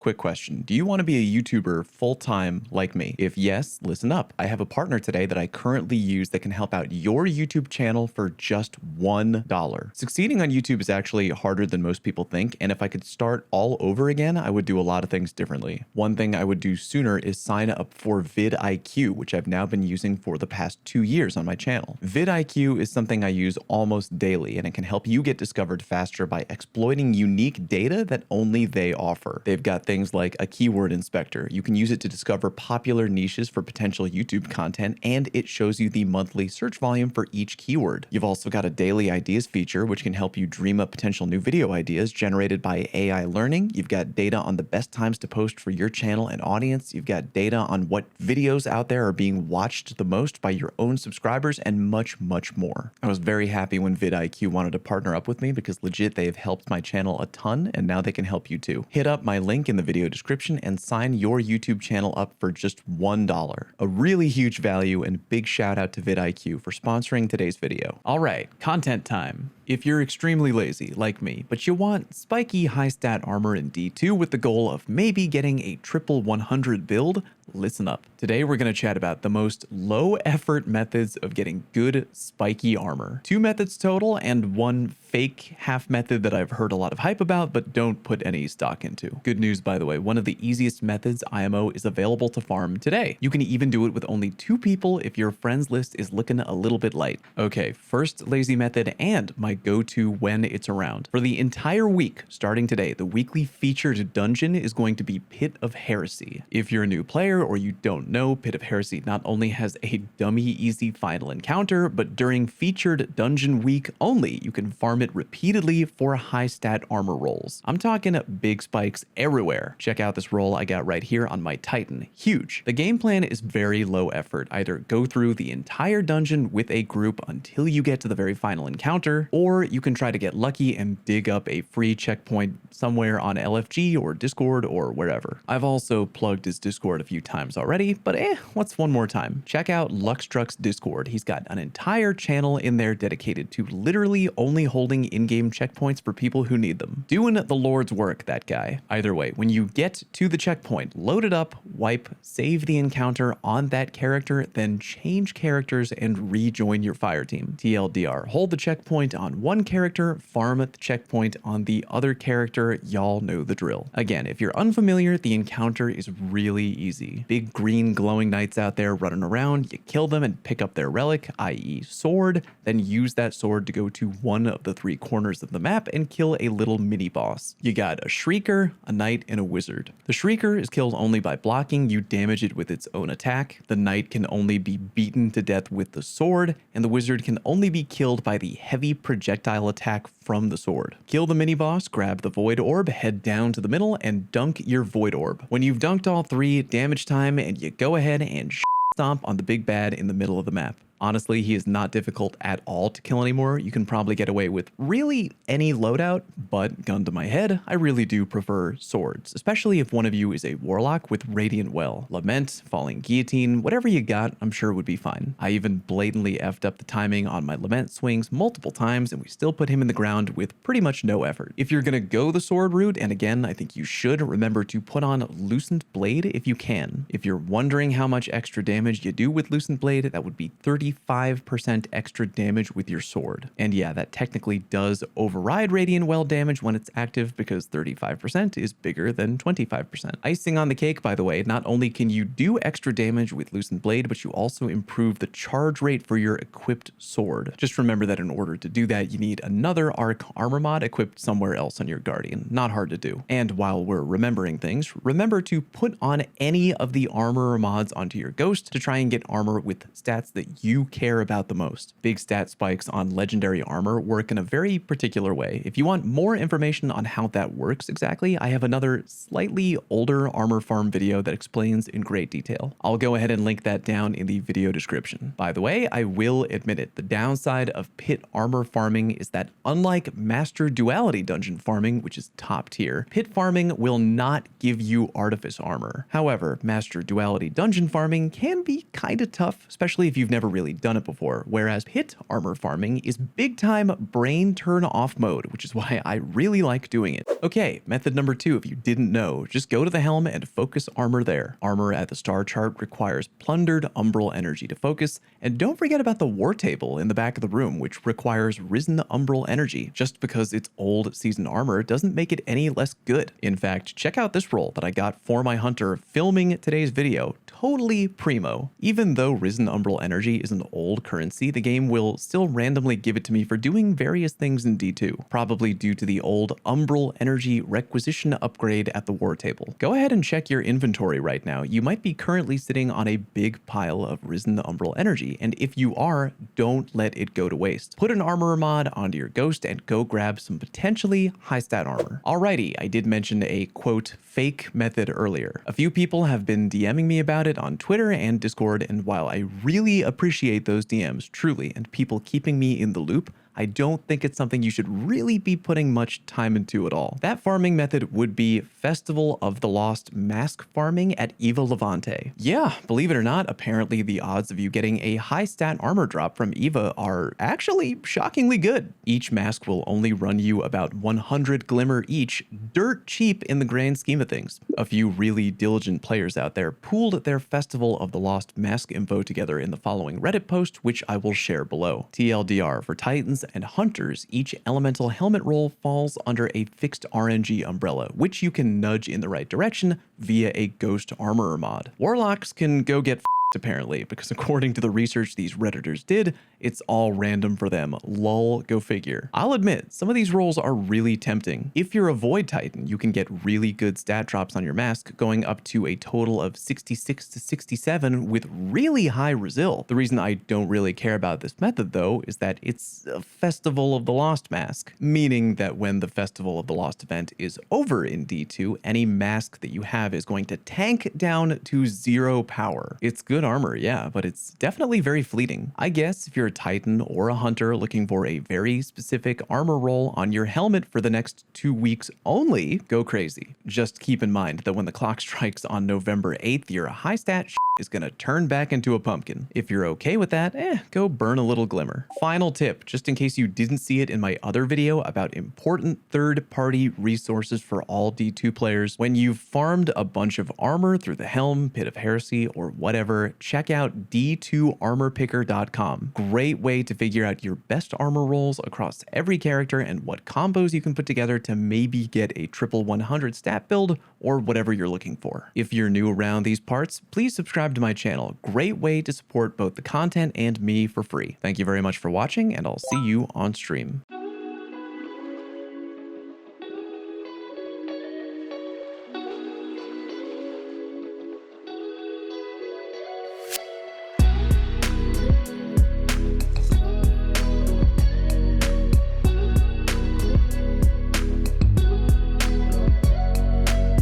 Quick question. Do you want to be a YouTuber full-time like me? If yes, listen up. I have a partner today that I currently use that can help out your YouTube channel for just $1. Succeeding on YouTube is actually harder than most people think, and if I could start all over again, I would do a lot of things differently. One thing I would do sooner is sign up for vidIQ, which I've now been using for the past 2 years on my channel. vidIQ is something I use almost daily, and it can help you get discovered faster by exploiting unique data that only they offer. They've got things like a keyword inspector. You can use it to discover popular niches for potential YouTube content, and it shows you the monthly search volume for each keyword. You've also got a daily ideas feature, which can help you dream up potential new video ideas generated by AI learning. You've got data on the best times to post for your channel and audience. You've got data on what videos out there are being watched the most by your own subscribers, and much, much more. I was very happy when vidIQ wanted to partner up with me because legit they have helped my channel a ton, and now they can help you too. Hit up my link in the video description and sign your YouTube channel up for just $1. A really huge value, and big shout out to vidIQ for sponsoring today's video. All right, content time. If you're extremely lazy, like me, but you want spiky high stat armor in D2 with the goal of maybe getting a triple 100 build, listen up. Today we're going to chat about the most low effort methods of getting good spiky armor. 2 methods total and 1 fake half method that I've heard a lot of hype about but don't put any stock into. Good news, by the way, one of the easiest methods IMO is available to farm today. You can even do it with only 2 people if your friends list is looking a little bit light. Okay, first lazy method and my go-to when it's around. For the entire week, starting today, the weekly featured dungeon is going to be Pit of Heresy. If you're a new player or you don't know, Pit of Heresy not only has a dummy easy final encounter, but during featured dungeon week only, you can farm it repeatedly for high stat armor rolls. I'm talking big spikes everywhere. Check out this roll I got right here on my Titan. Huge. The game plan is very low effort. Either go through the entire dungeon with a group until you get to the very final encounter, or you can try to get lucky and dig up a free checkpoint somewhere on LFG or Discord or wherever. I've also plugged his Discord a few times already, but what's one more time? Check out Luxtruck's Discord. He's got an entire channel in there dedicated to literally only holding in-game checkpoints for people who need them. Doing the Lord's work, that guy. Either way, when you get to the checkpoint, load it up, wipe, save the encounter on that character, then change characters and rejoin your fire team. TLDR, hold the checkpoint on one character, farm the checkpoint on the other character. Y'all know the drill. Again, if you're unfamiliar, the encounter is really easy. Big green glowing knights out there running around, you kill them and pick up their relic, i.e. sword, then use that sword to go to one of the 3 corners of the map and kill a little mini boss. You got a Shrieker, a Knight, and a Wizard. The Shrieker is killed only by blocking. You damage it with its own attack. The Knight can only be beaten to death with the sword, and the Wizard can only be killed by the heavy projectile attack from the sword. Kill the mini boss, grab the Void Orb, head down to the middle, and dunk your Void Orb. When you've dunked all 3, damage time, and you go ahead and stomp on the big bad in the middle of the map. Honestly, he is not difficult at all to kill anymore. You can probably get away with really any loadout, but gun to my head, I really do prefer swords, especially if one of you is a warlock with Radiant Well. Lament, Falling Guillotine, whatever you got, I'm sure would be fine. I even blatantly effed up the timing on my Lament swings multiple times, and we still put him in the ground with pretty much no effort. If you're gonna go the sword route, and again, I think you should, remember to put on Loosened Blade if you can. If you're wondering how much extra damage you do with Loosened Blade, that would be 35% extra damage with your sword. And yeah, that technically does override Radiant Well damage when it's active because 35% is bigger than 25%. Icing on the cake, by the way, not only can you do extra damage with Loosened Blade, but you also improve the charge rate for your equipped sword. Just remember that in order to do that, you need another Arc armor mod equipped somewhere else on your Guardian. Not hard to do. And while we're remembering things, remember to put on any of the armor mods onto your Ghost to try and get armor with stats that you care about the most. Big stat spikes on legendary armor work in a very particular way. If you want more information on how that works exactly, I have another slightly older armor farm video that explains in great detail. I'll go ahead and link that down in the video description. By the way, I will admit it, the downside of pit armor farming is that unlike Master Duality dungeon farming, which is top tier, pit farming will not give you artifice armor. However, Master Duality dungeon farming can be kinda tough, especially if you've never really really done it before, whereas pit armor farming is big time brain turn off mode, which is why I really like doing it. Okay, method number 2, if you didn't know, just go to the helm and focus armor there. Armor at the star chart requires plundered umbral energy to focus, and don't forget about the war table in the back of the room, which requires risen umbral energy. Just because it's old season armor doesn't make it any less good. In fact, check out this roll that I got for my hunter filming today's video. Totally primo. Even though risen umbral energy is an old currency, the game will still randomly give it to me for doing various things in D2, probably due to the old umbral energy requisition upgrade at the war table. Go ahead and check your inventory right now. You might be currently sitting on a big pile of risen umbral energy, and if you are, don't let it go to waste. Put an armor mod onto your ghost and go grab some potentially high stat armor. Alrighty, I did mention a quote fake method earlier. A few people have been DMing me about it on Twitter and Discord, and while I really appreciate those DMs, truly, and people keeping me in the loop, I don't think it's something you should really be putting much time into at all. That farming method would be Festival of the Lost mask farming at Eva Levante. Yeah, believe it or not, apparently the odds of you getting a high stat armor drop from Eva are actually shockingly good. Each mask will only run you about 100 glimmer each, dirt cheap in the grand scheme of things. A few really diligent players out there pooled their Festival of the Lost mask info together in the following Reddit post, which I will share below. TLDR for Titans and Hunters, each elemental helmet roll falls under a fixed RNG umbrella, which you can nudge in the right direction via a Ghost Armorer mod. Warlocks can go get apparently, because according to the research these Redditors did, it's all random for them. Lol, go figure. I'll admit, some of these rolls are really tempting. If you're a Void Titan, you can get really good stat drops on your mask, going up to a total of 66 to 67 with really high resil. The reason I don't really care about this method, though, is that it's a Festival of the Lost mask, meaning that when the Festival of the Lost event is over in D2, any mask that you have is going to tank down to 0 power. It's good armor, yeah, but it's definitely very fleeting. I guess if you're a Titan or a Hunter looking for a very specific armor roll on your helmet for the next 2 weeks only, go crazy. Just keep in mind that when the clock strikes on November 8th, your high stat is gonna turn back into a pumpkin. If you're okay with that, go burn a little glimmer. Final tip, just in case you didn't see it in my other video about important third-party resources for all D2 players, when you've farmed a bunch of armor through the Helm, Pit of Heresy, or whatever, check out d2armorpicker.com. Great way to figure out your best armor rolls across every character and what combos you can put together to maybe get a triple 100 stat build or whatever you're looking for. If you're new around these parts, please subscribe to my channel. Great way to support both the content and me for free. Thank you very much for watching, and I'll see you on stream.